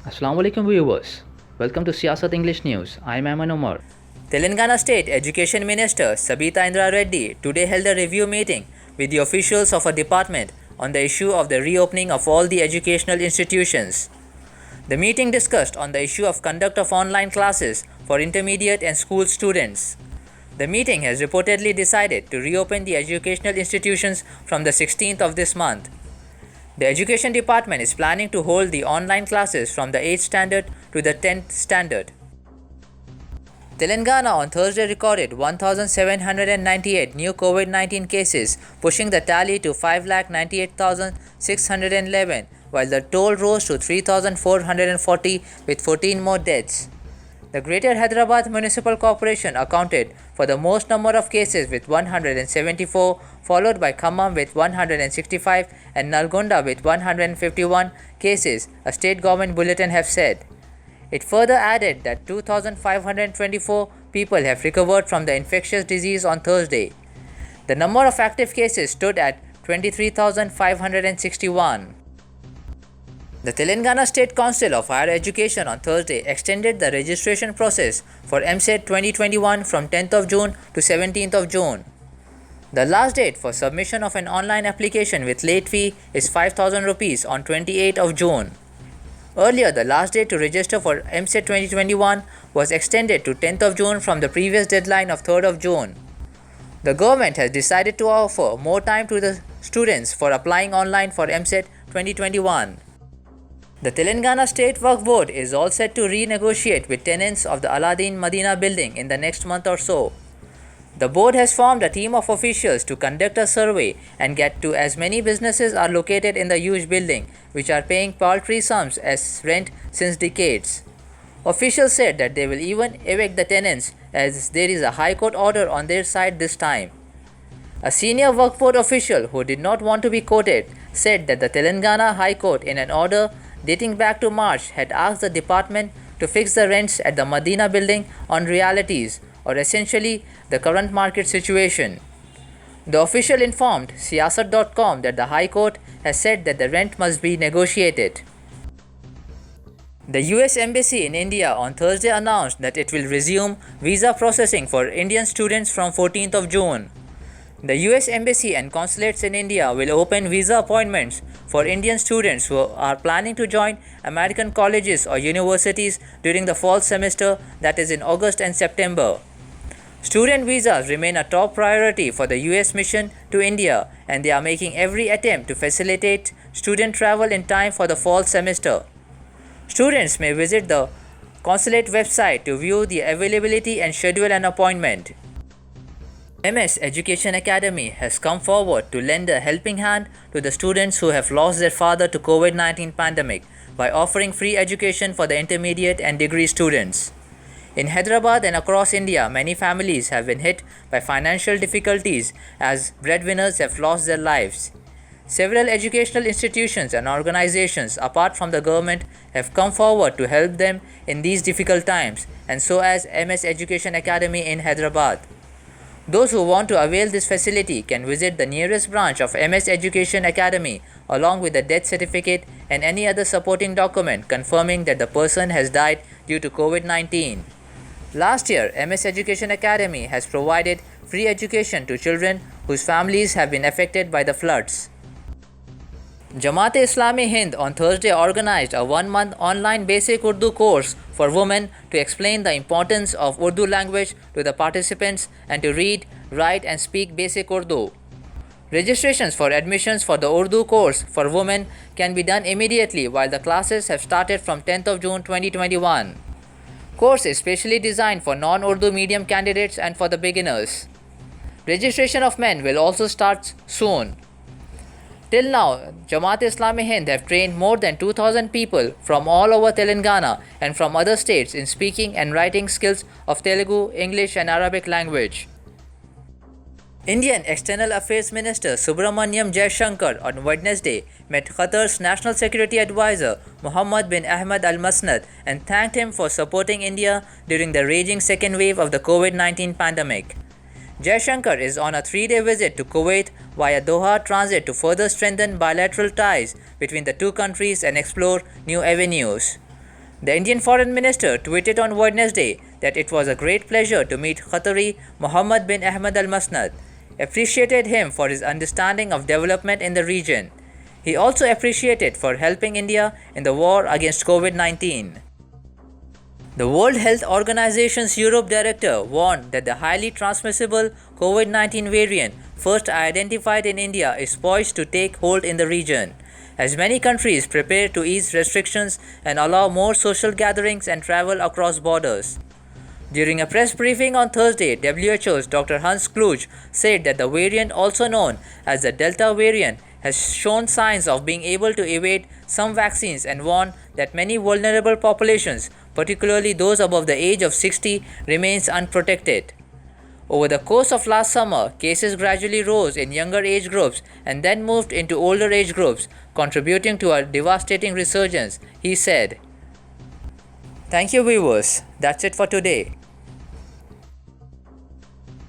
Assalamu alaikum viewers. Welcome to Siyasat English News. I am Ayman Omar. Telangana State Education Minister Sabita Indra Reddy today held a review meeting with the officials of a department on the issue of the reopening of all the educational institutions. The meeting discussed on the issue of conduct of online classes for intermediate and school students. The meeting has reportedly decided to reopen the educational institutions from the 16th of this month. The Education Department is planning to hold the online classes from the 8th standard to the 10th standard. Telangana on Thursday recorded 1,798 new COVID-19 cases, pushing the tally to 5,98,611, while the toll rose to 3,440 with 14 more deaths. The Greater Hyderabad Municipal Corporation accounted for the most number of cases with 174, followed by Khammam with 165 and Nalgonda with 151 cases, a state government bulletin have said. It further added that 2,524 people have recovered from the infectious disease on Thursday. The number of active cases stood at 23,561. The Telangana State Council of Higher Education on Thursday extended the registration process for MCET 2021 from 10th of June to 17th of June. The last date for submission of an online application with late fee is 5,000 rupees on 28th of June. Earlier, the last date to register for MCET 2021 was extended to 10th of June from the previous deadline of 3rd of June. The government has decided to offer more time to the students for applying online for MCET 2021. The Telangana State Waqf Board is all set to renegotiate with tenants of the Aladdin Madina building in the next month or so. The board has formed a team of officials to conduct a survey and get to as many businesses are located in the huge building, which are paying paltry sums as rent since decades. Officials said that they will even evict the tenants as there is a High Court order on their side this time. A senior Waqf Board official who did not want to be quoted said that the Telangana High Court, in an order dating back to March, had asked the department to fix the rents at the Madina building on realities, or essentially the current market situation. The official informed Siyasat.com that the High Court has said that the rent must be negotiated. The US Embassy in India on Thursday announced that it will resume visa processing for Indian students from 14th of June. The US Embassy and consulates in India will open visa appointments for Indian students who are planning to join American colleges or universities during the fall semester, that is in August and September. Student visas remain a top priority for the US mission to India, and they are making every attempt to facilitate student travel in time for the fall semester. Students may visit the consulate website to view the availability and schedule an appointment. MS Education Academy has come forward to lend a helping hand to the students who have lost their father to COVID-19 pandemic by offering free education for the intermediate and degree students. In Hyderabad and across India, many families have been hit by financial difficulties as breadwinners have lost their lives. Several educational institutions and organizations apart from the government have come forward to help them in these difficult times, and so has MS Education Academy in Hyderabad. Those who want to avail this facility can visit the nearest branch of MS Education Academy along with the death certificate and any other supporting document confirming that the person has died due to COVID-19. Last year, MS Education Academy has provided free education to children whose families have been affected by the floods. Jamaat-e-Islami Hind on Thursday organized a one-month online basic Urdu course for women to explain the importance of Urdu language to the participants and to read, write and speak basic Urdu. Registrations for admissions for the Urdu course for women can be done immediately while the classes have started from 10th of June 2021. Course is specially designed for non-Urdu medium candidates and for the beginners. Registration of men will also start soon. Till now, Jamaat-e-Islami Hind have trained more than 2,000 people from all over Telangana and from other states in speaking and writing skills of Telugu, English and Arabic language. Indian External Affairs Minister Subramanyam Jaishankar on Wednesday met Qatar's National Security Advisor Mohammed bin Ahmed Al Masnad and thanked him for supporting India during the raging second wave of the COVID-19 pandemic. Jaishankar is on a 3-day visit to Kuwait via Doha Transit to further strengthen bilateral ties between the two countries and explore new avenues. The Indian Foreign Minister tweeted on Wednesday that it was a great pleasure to meet Qatari Mohammed bin Ahmed Al Masnad, appreciated him for his understanding of development in the region. He also appreciated for helping India in the war against COVID-19. The World Health Organization's Europe director warned that the highly transmissible COVID-19 variant first identified in India is poised to take hold in the region, as many countries prepare to ease restrictions and allow more social gatherings and travel across borders. During a press briefing on Thursday, WHO's Dr. Hans Kluge said that the variant, also known as the Delta variant, has shown signs of being able to evade some vaccines and warned that many vulnerable populations, particularly those above the age of 60, remains unprotected. Over the course of last summer, cases gradually rose in younger age groups and then moved into older age groups, contributing to a devastating resurgence, he said. Thank you, viewers. That's it for today.